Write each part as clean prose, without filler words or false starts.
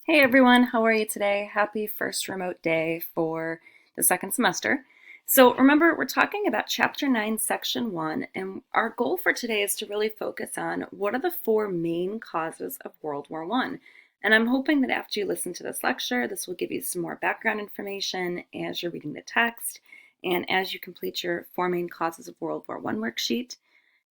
Hey everyone, how are you today? Happy first remote day for the second semester. So remember, we're talking about Chapter 9, Section 1, and our goal for today is to really focus on what are the four main causes of World War I. And I'm hoping that after you listen to this lecture, this will give you some more background information as you're reading the text and as you complete your four main causes of World War I worksheet.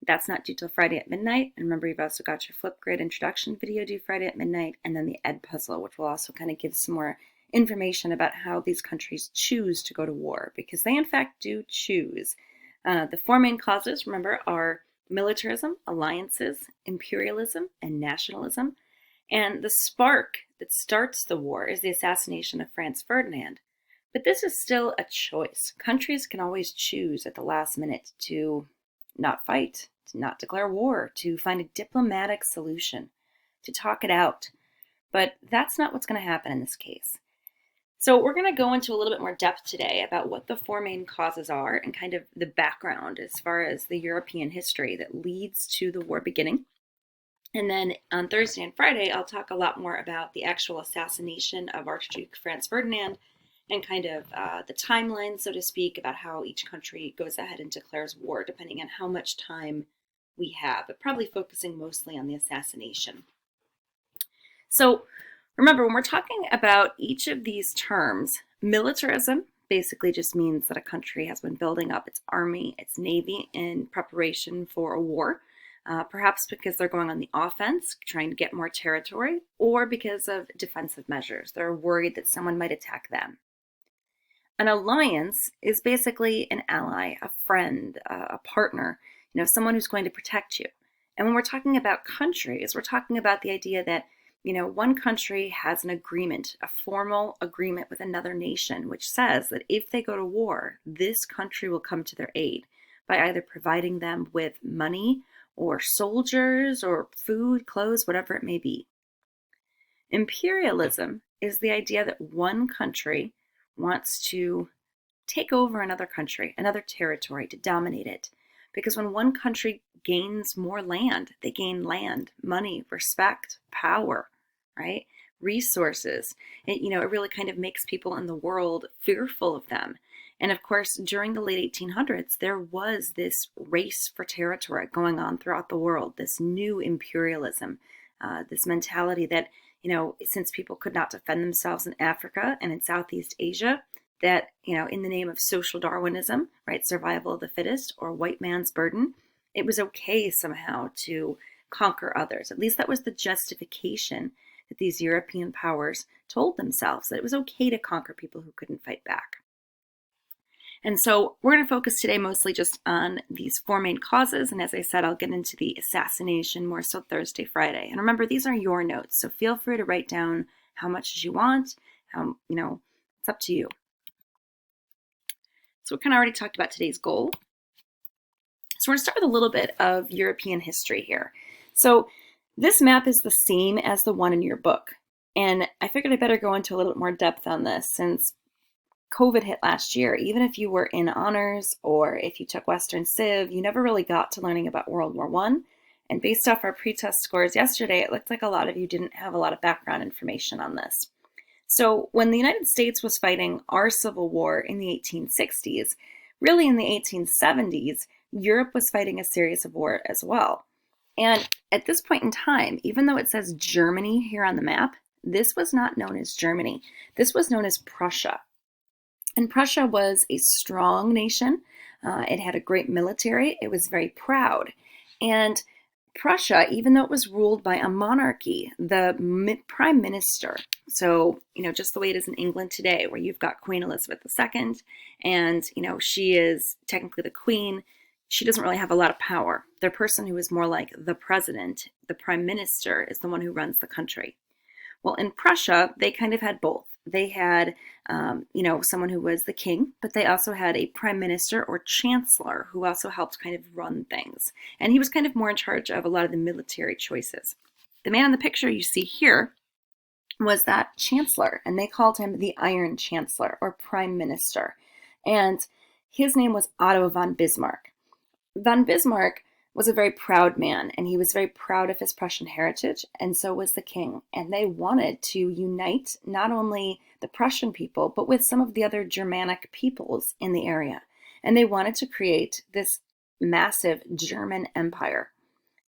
That's not due till Friday at midnight. And remember, you've also got your Flipgrid introduction video due Friday at midnight, and then the Ed puzzle, which will also kind of give some more information about how these countries choose to go to war, because they in fact do choose. The four main causes, remember, are militarism, alliances, imperialism, and nationalism. And the spark that starts the war is the assassination of Franz Ferdinand. But this is still a choice. Countries can always choose at the last minute to not fight, to not declare war, to find a diplomatic solution, to talk it out. But that's not what's going to happen in this case. So we're going to go into a little bit more depth today about what the four main causes are and kind of the background as far as the European history that leads to the war beginning. And then on Thursday and Friday, I'll talk a lot more about the actual assassination of Archduke Franz Ferdinand and kind of the timeline, so to speak, about how each country goes ahead and declares war, depending on how much time we have, but probably focusing mostly on the assassination. So remember, when we're talking about each of these terms, militarism basically just means that a country has been building up its army, its navy in preparation for a war. Perhaps because they're going on the offense, trying to get more territory, or because of defensive measures. They're worried that someone might attack them. An alliance is basically an ally, a friend, a partner, someone who's going to protect you. And when we're talking about countries, we're talking about the idea that, one country has an agreement, a formal agreement with another nation, which says that if they go to war, this country will come to their aid by either providing them with money or soldiers or food, clothes, whatever it may be. Imperialism is the idea that one country wants to take over another country, another territory, to dominate it. Because when one country gains more land, they gain land, money, respect, power, right? Resources. It really kind of makes people in the world fearful of them. And of course, during the late 1800s, there was this race for territory going on throughout the world, this new imperialism, this mentality that since people could not defend themselves in Africa and in Southeast Asia, that, in the name of social Darwinism, right, survival of the fittest or white man's burden, it was okay somehow to conquer others. At least that was the justification that these European powers told themselves, that it was okay to conquer people who couldn't fight back. And so we're going to focus today mostly just on these four main causes. And as I said, I'll get into the assassination more so Thursday, Friday. And remember, these are your notes. So feel free to write down how much as you want. It's up to you. So we kind of already talked about today's goal. So we're going to start with a little bit of European history here. So this map is the same as the one in your book. And I figured I better go into a little bit more depth on this since COVID hit last year. Even if you were in honors or if you took Western Civ, you never really got to learning about World War I. And based off our pretest scores yesterday, it looked like a lot of you didn't have a lot of background information on this. So when the United States was fighting our Civil War in the 1860s, really in the 1870s, Europe was fighting a series of war as well. And at this point in time, even though it says Germany here on the map, this was not known as Germany. This was known as Prussia. And Prussia was a strong nation. It had a great military. It was very proud. And Prussia, even though it was ruled by a monarchy, the prime minister, so, just the way it is in England today, where you've got Queen Elizabeth II, and, she is technically the queen, she doesn't really have a lot of power. The person who is more like the president, the prime minister, is the one who runs the country. Well, in Prussia, they kind of had both. They had, someone who was the king, but they also had a prime minister or chancellor who also helped kind of run things. And he was kind of more in charge of a lot of the military choices. The man in the picture you see here was that chancellor, and they called him the Iron Chancellor or prime minister. And his name was Otto von Bismarck. Von Bismarck was a very proud man, and he was very proud of his Prussian heritage, and so was the king. And they wanted to unite not only the Prussian people, but with some of the other Germanic peoples in the area. And they wanted to create this massive German empire.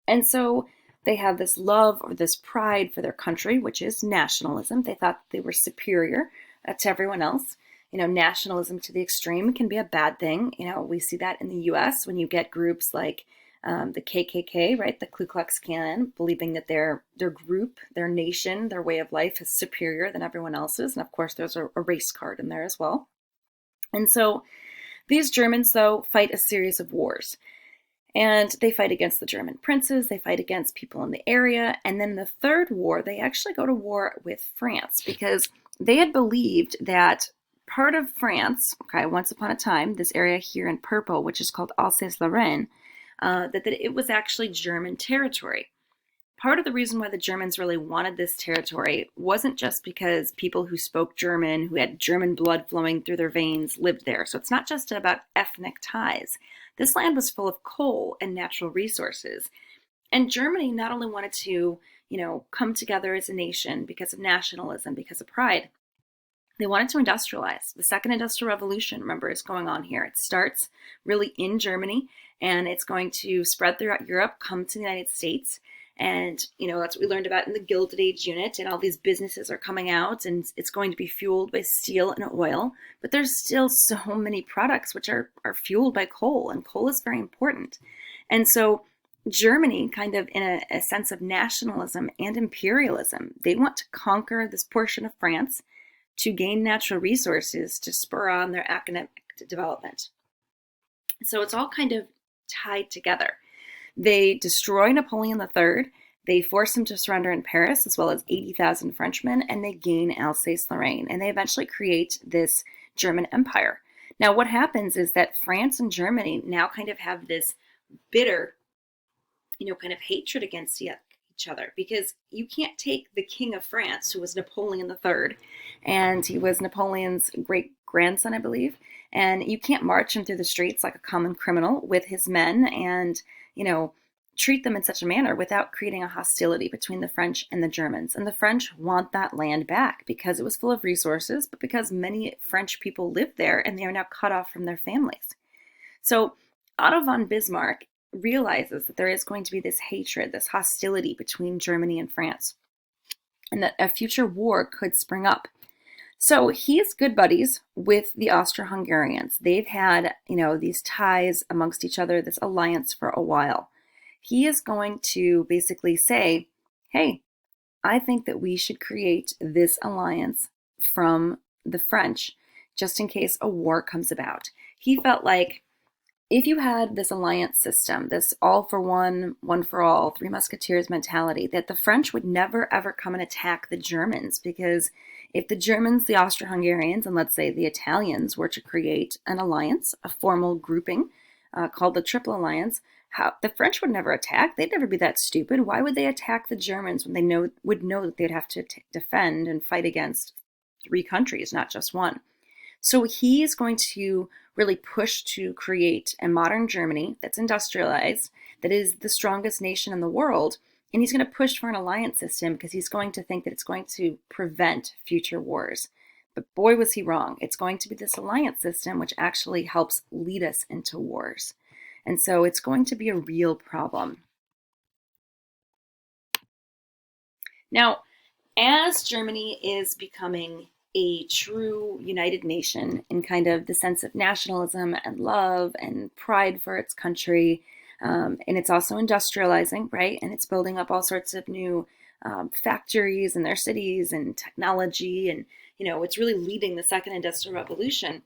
And so they have this love or this pride for their country, which is nationalism. They thought they were superior to everyone else. Nationalism to the extreme can be a bad thing. We see that in the US when you get groups like the KKK, right? The Ku Klux Klan, believing that their group, their nation, their way of life is superior than everyone else's. And of course, there's a race card in there as well. And so these Germans, though, fight a series of wars. And they fight against the German princes, they fight against people in the area. And then the third war, they actually go to war with France because they had believed that part of France, okay, once upon a time, this area here in purple, which is called Alsace-Lorraine, that it was actually German territory. Part of the reason why the Germans really wanted this territory wasn't just because people who spoke German, who had German blood flowing through their veins, lived there. So it's not just about ethnic ties. This land was full of coal and natural resources. And Germany not only wanted to, come together as a nation because of nationalism, because of pride, they wanted to industrialize. The Second Industrial Revolution, remember, is going on here. It starts really in Germany, and it's going to spread throughout Europe, come to the United States. And, that's what we learned about in the Gilded Age unit. And all these businesses are coming out, and it's going to be fueled by steel and oil. But there's still so many products which are fueled by coal, and coal is very important. And so Germany, kind of in a sense of nationalism and imperialism, they want to conquer this portion of France to gain natural resources to spur on their economic development. So it's all kind of tied together. They destroy Napoleon III, they force him to surrender in Paris, as well as 80,000 Frenchmen, and they gain Alsace-Lorraine, and they eventually create this German empire. Now, what happens is that France and Germany now kind of have this bitter, kind of hatred against each other, because you can't take the King of France, who was Napoleon III, and he was Napoleon's great grandson, I believe, and you can't march him through the streets like a common criminal with his men and, treat them in such a manner without creating a hostility between the French and the Germans. And the French want that land back because it was full of resources, but because many French people lived there and they are now cut off from their families. So Otto von Bismarck realizes that there is going to be this hatred, this hostility between Germany and France, and that a future war could spring up. So he's good buddies with the Austro-Hungarians. They've had, these ties amongst each other, this alliance for a while. He is going to basically say, hey, I think that we should create this alliance from the French just in case a war comes about. He felt like if you had this alliance system, this all for one for all, Three Musketeers mentality, that the French would never ever come and attack the Germans, because if the Germans, the Austro-Hungarians, and let's say the Italians were to create an alliance, a formal grouping called the Triple Alliance, the French would never attack. They'd never be that stupid. Why would they attack the Germans when they would know that they'd have to defend and fight against three countries, not just one? So he is going to really push to create a modern Germany that's industrialized, that is the strongest nation in the world. And he's going to push for an alliance system because he's going to think that it's going to prevent future wars. But boy, was he wrong. It's going to be this alliance system which actually helps lead us into wars. And so it's going to be a real problem. Now, as Germany is becoming a true united nation in kind of the sense of nationalism and love and pride for its country, and it's also industrializing, right? And it's building up all sorts of new factories in their cities and technology, and it's really leading the Second Industrial Revolution.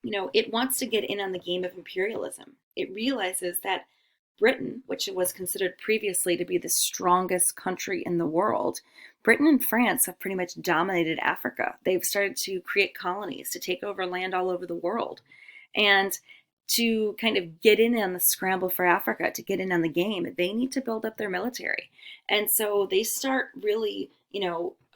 It wants to get in on the game of imperialism. It realizes that Britain, which was considered previously to be the strongest country in the world, Britain and France have pretty much dominated Africa. They've started to create colonies, to take over land all over the world, and to kind of get in on the scramble for Africa, to get in on the game, they need to build up their military. And so they start really,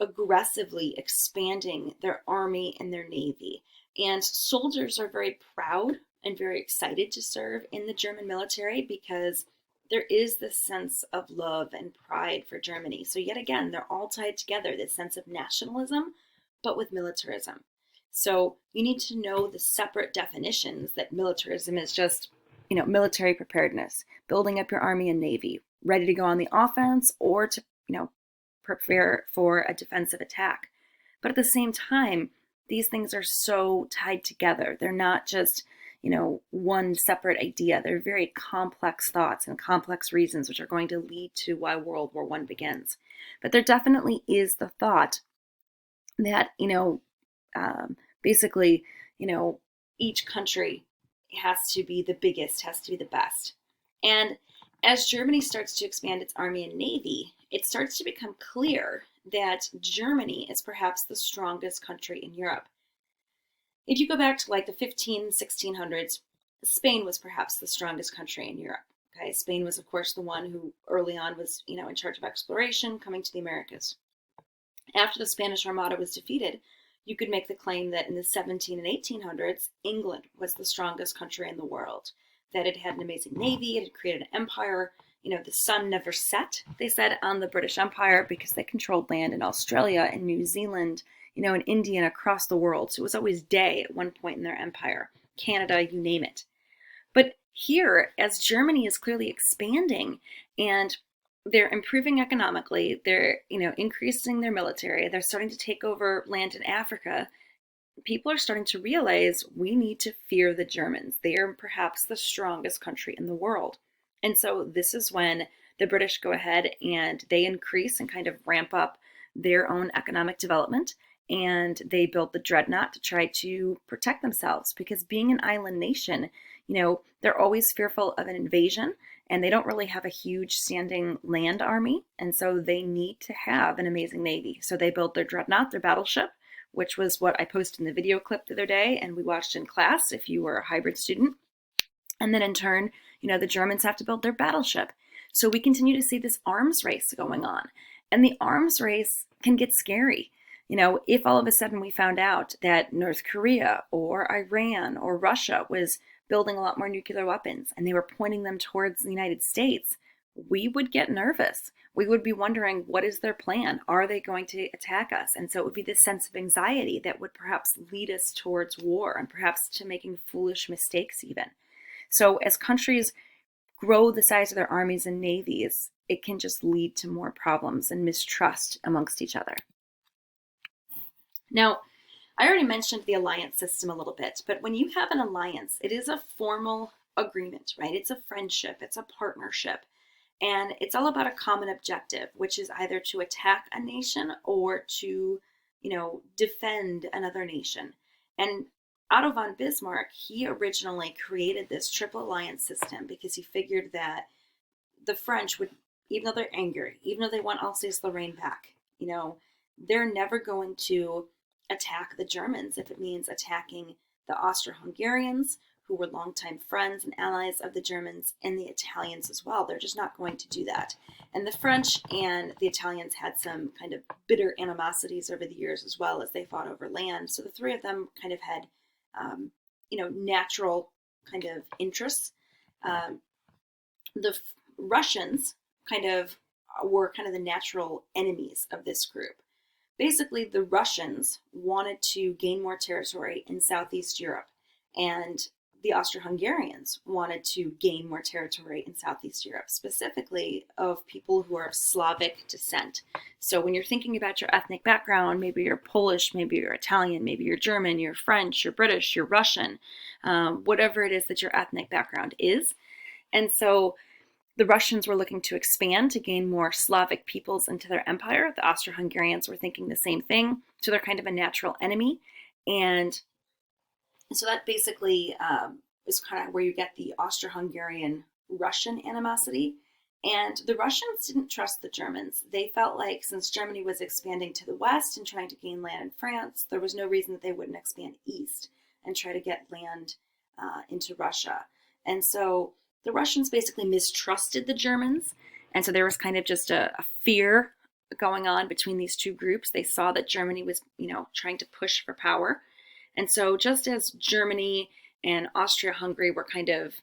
aggressively expanding their army and their navy. And soldiers are very proud and very excited to serve in the German military because there is this sense of love and pride for Germany. So, yet again, they're all tied together, this sense of nationalism, but with militarism. So, you need to know the separate definitions that militarism is just, military preparedness, building up your army and navy, ready to go on the offense or to, prepare for a defensive attack. But at the same time, these things are so tied together. They're not just, one separate idea. They're very complex thoughts and complex reasons, which are going to lead to why World War I begins. But there definitely is the thought that, basically, each country has to be the biggest, has to be the best. And as Germany starts to expand its army and navy, it starts to become clear that Germany is perhaps the strongest country in Europe. If you go back to like the 1600s, Spain was perhaps the strongest country in Europe. Okay, Spain was, of course, the one who early on was, in charge of exploration, coming to the Americas. After the Spanish Armada was defeated, you could make the claim that in the 17 and 1800s, England was the strongest country in the world, that it had an amazing navy, it had created an empire. The sun never set, they said, on the British Empire because they controlled land in Australia and New Zealand, in India and across the world. So it was always day at one point in their empire. Canada, you name it. But here, as Germany is clearly expanding and they're improving economically, they're, increasing their military, they're starting to take over land in Africa, people are starting to realize we need to fear the Germans. They are perhaps the strongest country in the world. And so this is when the British go ahead and they increase and kind of ramp up their own economic development. And they build the dreadnought to try to protect themselves, because being an island nation, they're always fearful of an invasion and they don't really have a huge standing land army. And so they need to have an amazing navy. So they build their dreadnought, their battleship, which was what I posted in the video clip the other day and we watched in class if you were a hybrid student. And then in turn, the Germans have to build their battleship. So we continue to see this arms race going on. And the arms race can get scary. If all of a sudden we found out that North Korea or Iran or Russia was building a lot more nuclear weapons and they were pointing them towards the United States, we would get nervous. We would be wondering, what is their plan? Are they going to attack us? And so it would be this sense of anxiety that would perhaps lead us towards war and perhaps to making foolish mistakes even. So as countries grow the size of their armies and navies, it can just lead to more problems and mistrust amongst each other. Now, I already mentioned the alliance system a little bit, but when you have an alliance, it is a formal agreement, right? It's a friendship, it's a partnership, and it's all about a common objective, which is either to attack a nation or to, defend another nation. And Otto von Bismarck, he originally created this triple alliance system because he figured that the French would, even though they're angry, even though they want Alsace-Lorraine back, they're never going to attack the Germans if it means attacking the Austro-Hungarians, who were longtime friends and allies of the Germans, and the Italians as well. They're just not going to do that. And the French and the Italians had some kind of bitter animosities over the years as well as they fought over land. So the three of them kind of had, natural kind of interests. The Russians kind of were kind of the natural enemies of this group. Basically, the Russians wanted to gain more territory in Southeast Europe, and the Austro-Hungarians wanted to gain more territory in Southeast Europe, specifically of people who are of Slavic descent. So when you're thinking about your ethnic background, maybe you're Polish, maybe you're Italian, maybe you're German, you're French, you're British, you're Russian, whatever it is that your ethnic background is. And so the Russians were looking to expand to gain more Slavic peoples into their empire. The Austro-Hungarians were thinking the same thing. So they're kind of a natural enemy. And so that basically is kind of where you get the Austro-Hungarian-Russian animosity. And the Russians didn't trust the Germans. They felt like since Germany was expanding to the west and trying to gain land in France, there was no reason that they wouldn't expand east and try to get land into Russia. And so the Russians basically mistrusted the Germans. And so there was kind of just a fear going on between these two groups. They saw that Germany was, trying to push for power. And so just as Germany and Austria-Hungary were kind of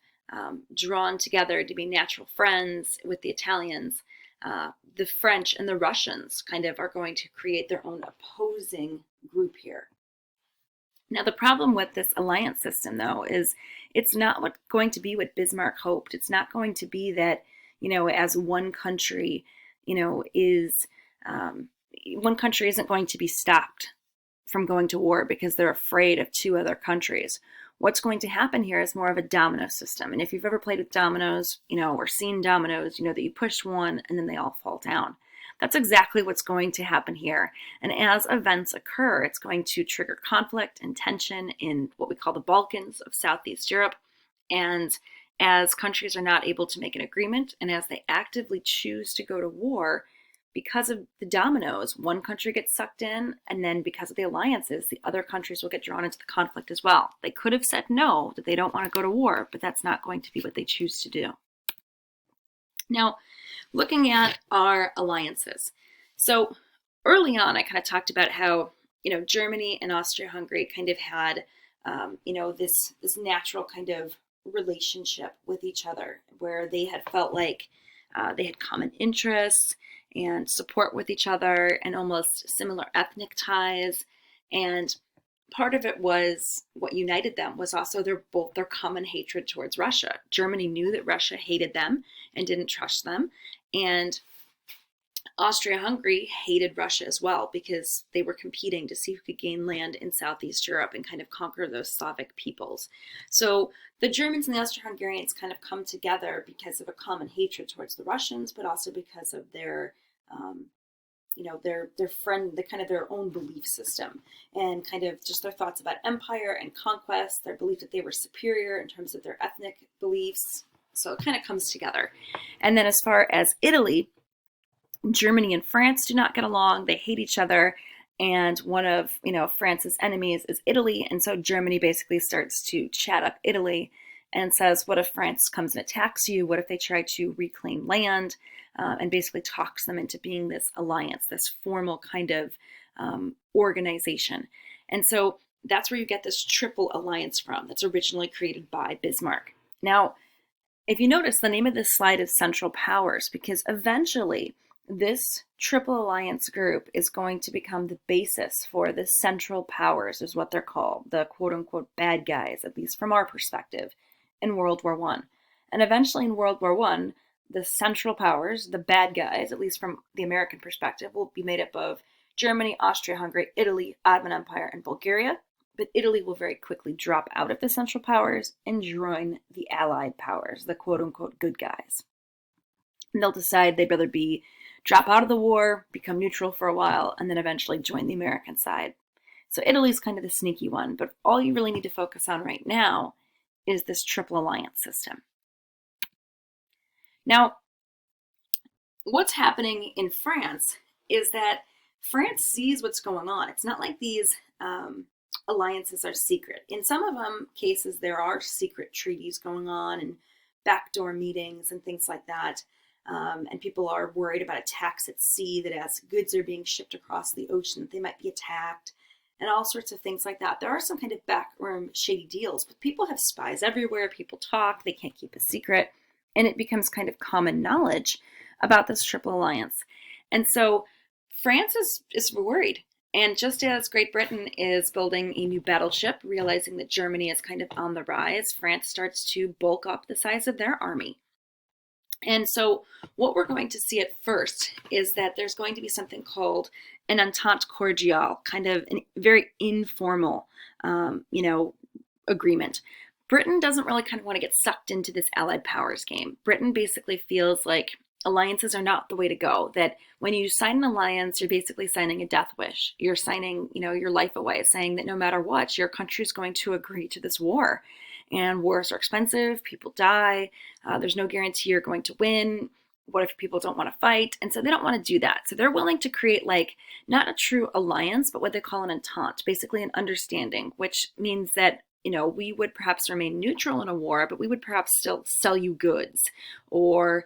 drawn together to be natural friends with the Italians. The French and the Russians kind of are going to create their own opposing group here. Now, the problem with this alliance system, though, is it's not going to be what Bismarck hoped. It's not going to be that, as one country, is one country isn't going to be stopped from going to war because they're afraid of two other countries. What's going to happen here is more of a domino system. And if you've ever played with dominoes, or seen dominoes, you know that you push one and then they all fall down. That's exactly what's going to happen here. And as events occur, it's going to trigger conflict and tension in what we call the Balkans of Southeast Europe. And as countries are not able to make an agreement, and as they actively choose to go to war, because of the dominoes, one country gets sucked in, and then because of the alliances, the other countries will get drawn into the conflict as well. They could have said no, that they don't want to go to war, but that's not going to be what they choose to do. Now, looking at our alliances. So early on, I kind of talked about how, Germany and Austria-Hungary kind of had, this natural kind of relationship with each other, where they had felt like they had common interests and support with each other and almost similar ethnic ties. And part of it was what united them was also their common hatred towards Russia. Germany knew that Russia hated them and didn't trust them. And Austria-Hungary hated Russia as well because they were competing to see who could gain land in Southeast Europe and kind of conquer those Slavic peoples. So the Germans and the Austro-Hungarians kind of come together because of a common hatred towards the Russians, but also because of their their own belief system and kind of just their thoughts about empire and conquest, their belief that they were superior in terms of their ethnic beliefs. So it kind of comes together. And then as far as Italy, Germany and France do not get along. They hate each other. And one of, France's enemies is Italy. And so Germany basically starts to chat up Italy and says, what if France comes and attacks you? What if they try to reclaim land? And basically talks them into being this alliance, this formal kind of organization. And so that's where you get this triple alliance from that's originally created by Bismarck. Now, if you notice, the name of this slide is Central Powers, because eventually this triple alliance group is going to become the basis for the Central Powers, is what they're called, the quote-unquote bad guys, at least from our perspective, in World War I. And eventually in World War I, the Central Powers, the bad guys, at least from the American perspective, will be made up of Germany, Austria-Hungary, Italy, Ottoman Empire, and Bulgaria. But Italy will very quickly drop out of the Central Powers and join the Allied powers, the quote-unquote good guys. And they'll decide they'd rather drop out of the war, become neutral for a while, and then eventually join the American side. So Italy's kind of the sneaky one, but all you really need to focus on right now is this triple alliance system. Now, what's happening in France is that France sees what's going on. It's not like these alliances are secret. In some of them cases, there are secret treaties going on and backdoor meetings and things like that. And people are worried about attacks at sea, that as goods are being shipped across the ocean, that they might be attacked, and all sorts of things like that. There are some kind of backroom shady deals, but people have spies everywhere. People talk, they can't keep a secret, and it becomes kind of common knowledge about this triple alliance. And so France is worried. And just as Great Britain is building a new battleship, realizing that Germany is kind of on the rise, France starts to bulk up the size of their army. And so what we're going to see at first is that there's going to be something called an entente cordiale, kind of a very informal, agreement. Britain doesn't really kind of want to get sucked into this Allied powers game. Britain basically feels like alliances are not the way to go, that when you sign an alliance, you're basically signing a death wish. You're signing, your life away, saying that no matter what, your country's going to agree to this war. And wars are expensive, people die, there's no guarantee you're going to win. What if people don't want to fight? And so they don't want to do that. So they're willing to create not a true alliance, but what they call an entente, basically an understanding, which means that we would perhaps remain neutral in a war, but we would perhaps still sell you goods or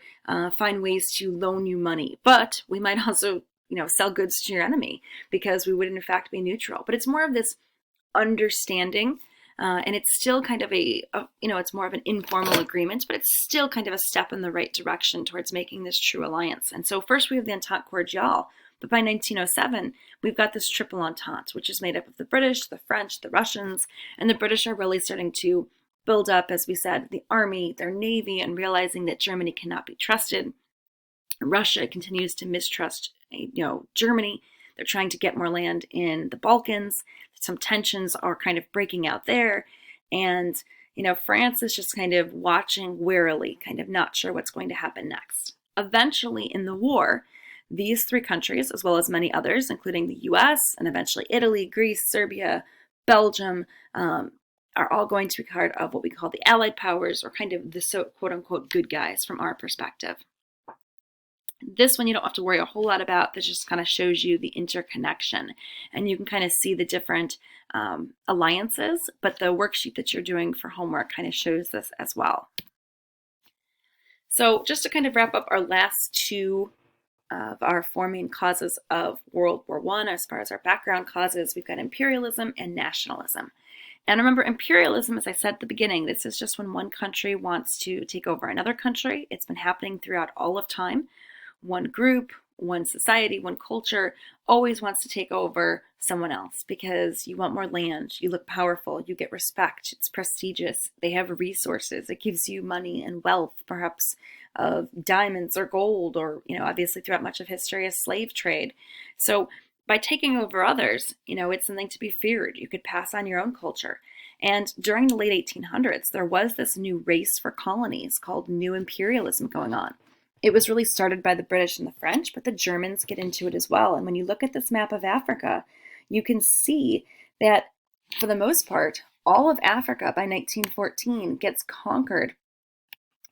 find ways to loan you money. But we might also, sell goods to your enemy because we would in fact be neutral. But it's more of this understanding And it's still kind of it's more of an informal agreement, but it's still kind of a step in the right direction towards making this true alliance. And so first we have the Entente Cordiale, but by 1907, we've got this Triple Entente, which is made up of the British, the French, the Russians, and the British are really starting to build up, as we said, the army, their navy, and realizing that Germany cannot be trusted. Russia continues to mistrust, Germany. They're trying to get more land in the Balkans. Some tensions are kind of breaking out there. And, France is just kind of watching warily, kind of not sure what's going to happen next. Eventually, in the war, these three countries, as well as many others, including the US and eventually Italy, Greece, Serbia, Belgium, are all going to be part of what we call the Allied powers, or kind of the quote-unquote good guys from our perspective. This one you don't have to worry a whole lot about. This just kind of shows you the interconnection. And you can kind of see the different alliances, but the worksheet that you're doing for homework kind of shows this as well. So just to kind of wrap up our last two of our four main causes of World War I, as far as our background causes, we've got imperialism and nationalism. And remember, imperialism, as I said at the beginning, this is just when one country wants to take over another country. It's been happening throughout all of time. One group, one society, one culture always wants to take over someone else because you want more land, you look powerful, you get respect, it's prestigious, they have resources, it gives you money and wealth, perhaps of diamonds or gold, or, obviously throughout much of history, a slave trade. So by taking over others, it's something to be feared. You could pass on your own culture. And during the late 1800s, there was this new race for colonies called New Imperialism going on. It was really started by the British and the French, but the Germans get into it as well. And when you look at this map of Africa, you can see that for the most part, all of Africa by 1914 gets conquered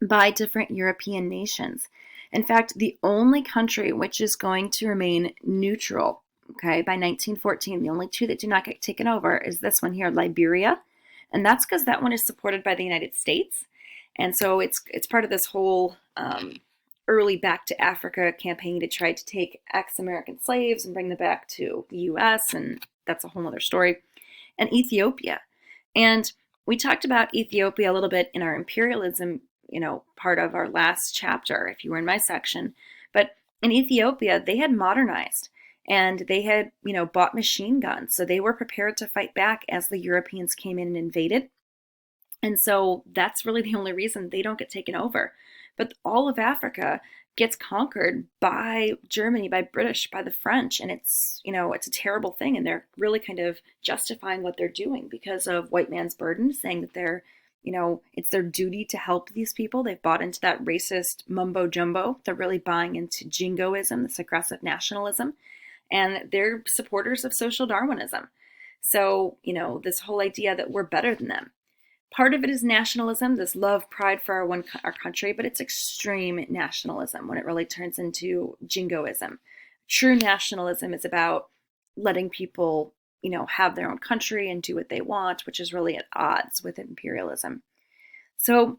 by different European nations. In fact, the only country which is going to remain neutral, by 1914, the only two that do not get taken over is this one here, Liberia. And that's because that one is supported by the United States. And so it's part of this whole early Back to Africa campaign to try to take ex-American slaves and bring them back to the US, and that's a whole other story. And Ethiopia. And we talked about Ethiopia a little bit in our imperialism, part of our last chapter, if you were in my section. But in Ethiopia, they had modernized and they had, bought machine guns. So they were prepared to fight back as the Europeans came in and invaded. And so that's really the only reason they don't get taken over. But all of Africa gets conquered by Germany, by British, by the French. And it's, it's a terrible thing. And they're really kind of justifying what they're doing because of white man's burden, saying that they're, it's their duty to help these people. They've bought into that racist mumbo jumbo. They're really buying into jingoism, this aggressive nationalism. And they're supporters of social Darwinism. So, this whole idea that we're better than them. Part of it is nationalism, this love, pride for our country, but it's extreme nationalism when it really turns into jingoism. True nationalism is about letting people, have their own country and do what they want, which is really at odds with imperialism. So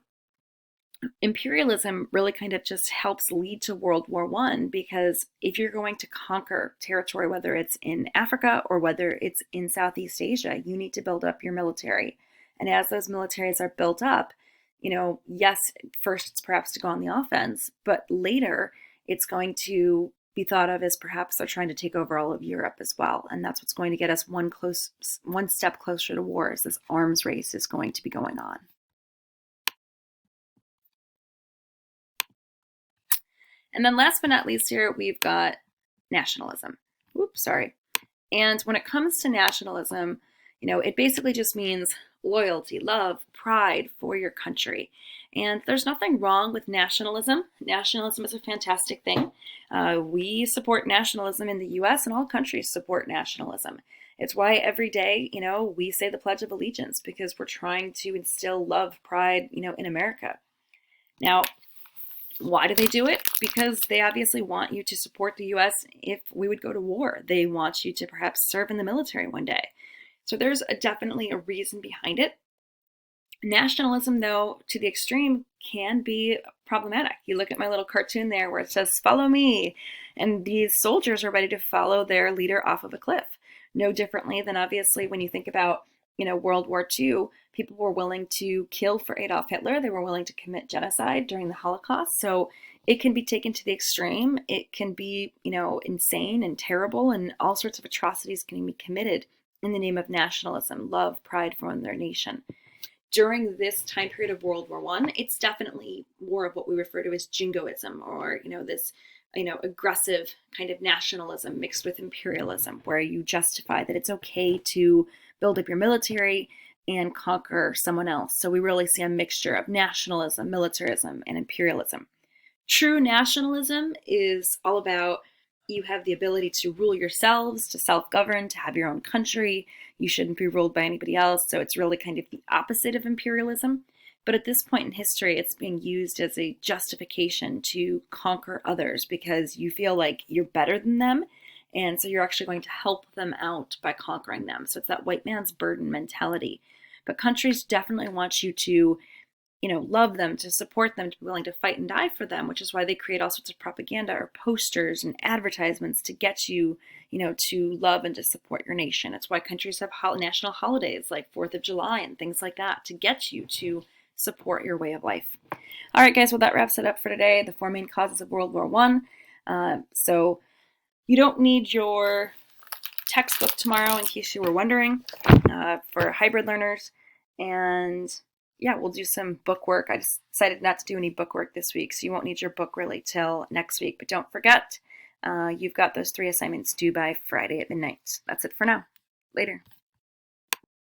imperialism really kind of just helps lead to World War I, because if you're going to conquer territory, whether it's in Africa or whether it's in Southeast Asia, you need to build up your military. And as those militaries are built up, yes, first it's perhaps to go on the offense, but later it's going to be thought of as perhaps they're trying to take over all of Europe as well. And that's what's going to get us one step closer to war, as this arms race is going to be going on. And then last but not least here, we've got nationalism. Oops, sorry. And when it comes to nationalism, it basically just means loyalty, love, pride for your country. And there's nothing wrong with nationalism. Nationalism is a fantastic thing. We support nationalism in the US, and all countries support nationalism. It's why every day, we say the Pledge of Allegiance, because we're trying to instill love, pride, in America. Now, why do they do it? Because they obviously want you to support the US if we would go to war. They want you to perhaps serve in the military one day. So there's definitely a reason behind it. Nationalism, though, to the extreme, can be problematic. You look at my little cartoon there where it says, "Follow me," and these soldiers are ready to follow their leader off of a cliff. No differently than obviously when you think about, World War II, people were willing to kill for Adolf Hitler. They were willing to commit genocide during the Holocaust. So it can be taken to the extreme. It can be, insane and terrible, and all sorts of atrocities can be committed in the name of nationalism, love, pride for their nation. During this time period of World War I, it's definitely more of what we refer to as jingoism, or this aggressive kind of nationalism mixed with imperialism, where you justify that it's okay to build up your military and conquer someone else. So we really see a mixture of nationalism, militarism, and imperialism. True nationalism is all about you have the ability to rule yourselves, to self-govern, to have your own country. You shouldn't be ruled by anybody else. So it's really kind of the opposite of imperialism. But at this point in history, it's being used as a justification to conquer others because you feel like you're better than them. And so you're actually going to help them out by conquering them. So it's that white man's burden mentality. But countries definitely want you to love them, to support them, to be willing to fight and die for them, which is why they create all sorts of propaganda or posters and advertisements to get you, to love and to support your nation. It's why countries have national holidays like 4th of July and things like that to get you to support your way of life. All right, guys, well, that wraps it up for today. The 4 main causes of World War I. So you don't need your textbook tomorrow, in case you were wondering, for hybrid learners. And yeah, we'll do some book work. I decided not to do any book work this week, so you won't need your book really till next week. But don't forget, you've got those 3 assignments due by Friday at midnight. That's it for now. Later.